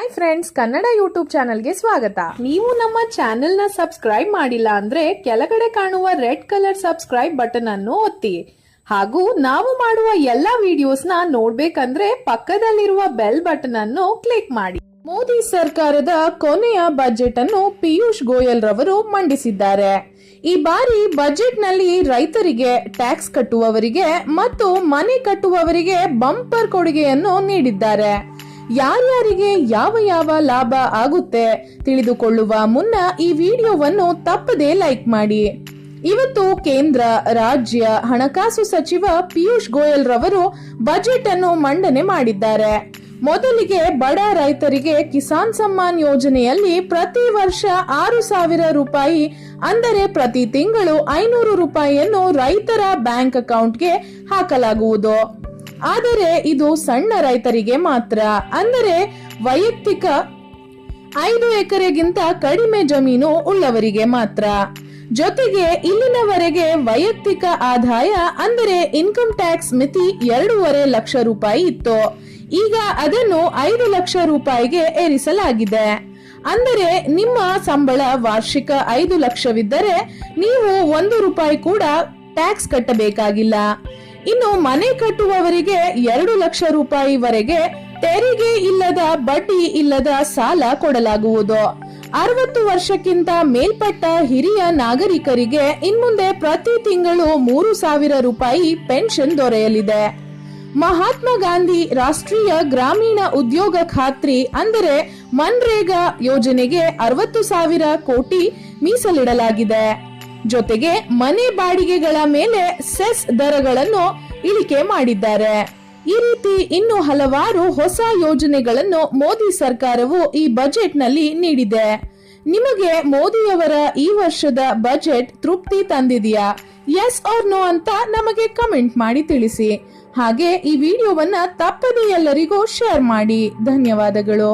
Hi friends, Kannada YouTube ಚಾನಲ್ಗೆ ಸ್ವಾಗತ. ನೀವು ನಮ್ಮ ಚಾನೆಲ್ ನ ಸಬ್ಸ್ಕ್ರೈಬ್ ಮಾಡಿಲ್ಲ ಅಂದ್ರೆ ಕೆಳಗಡೆ ಕಾಣುವ ರೆಡ್ ಕಲರ್ ಸಬ್ಸ್ಕ್ರೈಬ್ ಬಟನ್ ಅನ್ನು ಒತ್ತಿ. ಹಾಗೂ ನಾವು ಮಾಡುವ ಎಲ್ಲಾ ವಿಡಿಯೋಸ್ ನ ನೋಡ್ಬೇಕಂದ್ರೆ ಪಕ್ಕದಲ್ಲಿರುವ ಬೆಲ್ ಬಟನ್ ಅನ್ನು ಕ್ಲಿಕ್ ಮಾಡಿ. ಮೋದಿ ಸರ್ಕಾರದ ಕೊನೆಯ ಬಜೆಟ್ ಅನ್ನು ಪಿಯೂಷ್ ಗೋಯಲ್ ರವರು ಮಂಡಿಸಿದ್ದಾರೆ. ಈ ಬಾರಿ ಬಜೆಟ್ ನಲ್ಲಿ ರೈತರಿಗೆ, ಟ್ಯಾಕ್ಸ್ ಕಟ್ಟುವವರಿಗೆ ಮತ್ತು ಮನೆ ಕಟ್ಟುವವರಿಗೆ ಬಂಪರ್ ಕೊಡುಗೆಯನ್ನು ನೀಡಿದ್ದಾರೆ. ಯಾರ್ಯಾರಿಗೆ ಯಾವ ಲಾಭ ಆಗುತ್ತೆ ತಿಳಿದುಕೊಳ್ಳುವ ಮುನ್ನ ಈ ವಿಡಿಯೋವನ್ನು ತಪ್ಪದೇ ಲೈಕ್ ಮಾಡಿ. ಇವತ್ತು ಕೇಂದ್ರ, ರಾಜ್ಯ ಹಣಕಾಸು ಸಚಿವ ಪಿಯೂಷ್ ಗೋಯಲ್ ರವರು ಬಜೆಟ್ ಅನ್ನು ಮಂಡನೆ ಮಾಡಿದ್ದಾರೆ. ಮೊದಲಿಗೆ ಬಡ ರೈತರಿಗೆ ಕಿಸಾನ್ ಸಮ್ಮಾನ್ ಯೋಜನೆಯಲ್ಲಿ ಪ್ರತಿ ವರ್ಷ 6,000 ರೂಪಾಯಿ ಅಂದರೆ ಪ್ರತಿ ತಿಂಗಳು 500 ರೂಪಾಯಿಯನ್ನು ರೈತರ ಬ್ಯಾಂಕ್ ಅಕೌಂಟ್ಗೆ ಹಾಕಲಾಗುವುದು. ಆದರೆ ಇದು ಸಣ್ಣ ರೈತರಿಗೆ ಮಾತ್ರ, ಅಂದರೆ ವೈಯಕ್ತಿಕ 5 ಎಕರೆಗಿಂತ ಕಡಿಮೆ ಜಮೀನು ಉಳ್ಳವರಿಗೆ ಮಾತ್ರ. ಜೊತೆಗೆ ಇಲ್ಲಿನವರೆಗೆ ವೈಯಕ್ತಿಕ ಆದಾಯ ಅಂದರೆ ಇನ್ಕಮ್ ಟ್ಯಾಕ್ಸ್ ಮಿತಿ 2.5 ಲಕ್ಷ ರೂಪಾಯಿ ಇತ್ತು. ಈಗ ಅದನ್ನು 5 ಲಕ್ಷ ರೂಪಾಯಿಗೆ ಏರಿಸಲಾಗಿದೆ. ಅಂದರೆ ನಿಮ್ಮ ಸಂಬಳ ವಾರ್ಷಿಕ 5 ಲಕ್ಷವಿದ್ದರೆ ನೀವು 1 ರೂಪಾಯಿ ಕೂಡ ಟ್ಯಾಕ್ಸ್ ಕಟ್ಟಬೇಕಾಗಿಲ್ಲ. ಇನ್ನು ಮನೆ ಕಟ್ಟುವವರಿಗೆ 2 ಲಕ್ಷ ರೂಪಾಯಿವರೆಗೆ ತೆರಿಗೆ ಇಲ್ಲದ, ಬಡ್ಡಿ ಇಲ್ಲದ ಸಾಲ ಕೊಡಲಾಗುವುದು. 60 ವರ್ಷಕ್ಕಿಂತ ಮೇಲ್ಪಟ್ಟ ಹಿರಿಯ ನಾಗರಿಕರಿಗೆ ಇನ್ಮುಂದೆ ಪ್ರತಿ ತಿಂಗಳು 3,000 ರೂಪಾಯಿ ಪೆನ್ಷನ್ ದೊರೆಯಲಿದೆ. ಮಹಾತ್ಮ ಗಾಂಧಿ ರಾಷ್ಟ್ರೀಯ ಗ್ರಾಮೀಣ ಉದ್ಯೋಗ ಖಾತ್ರಿ ಅಂದರೆ ಮನ್ರೇಗಾ ಯೋಜನೆಗೆ 60,000 ಕೋಟಿ ಮೀಸಲಿಡಲಾಗಿದೆ. ಜೊತೆಗೆ ಮನೆ ಬಾಡಿಗೆಗಳ ಮೇಲೆ ಸೆಸ್ ದರಗಳನ್ನು ಇಳಿಕೆ ಮಾಡಿದ್ದಾರೆ. ಈ ರೀತಿ ಇನ್ನು ಹಲವಾರು ಹೊಸ ಯೋಜನೆಗಳನ್ನು ಮೋದಿ ಸರ್ಕಾರವು ಈ ಬಜೆಟ್ ನಲ್ಲಿ ನೀಡಿದೆ. ನಿಮಗೆ ಮೋದಿಯವರ ಈ ವರ್ಷದ ಬಜೆಟ್ ತೃಪ್ತಿ ತಂದಿದೆಯಾ? ಎಸ್ ಆರ್ ನೋ ಅಂತ ನಮಗೆ ಕಮೆಂಟ್ ಮಾಡಿ ತಿಳಿಸಿ. ಹಾಗೆ ಈ ವಿಡಿಯೋವನ್ನ ತಪ್ಪದೇ ಎಲ್ಲರಿಗೂ ಶೇರ್ ಮಾಡಿ. ಧನ್ಯವಾದಗಳು.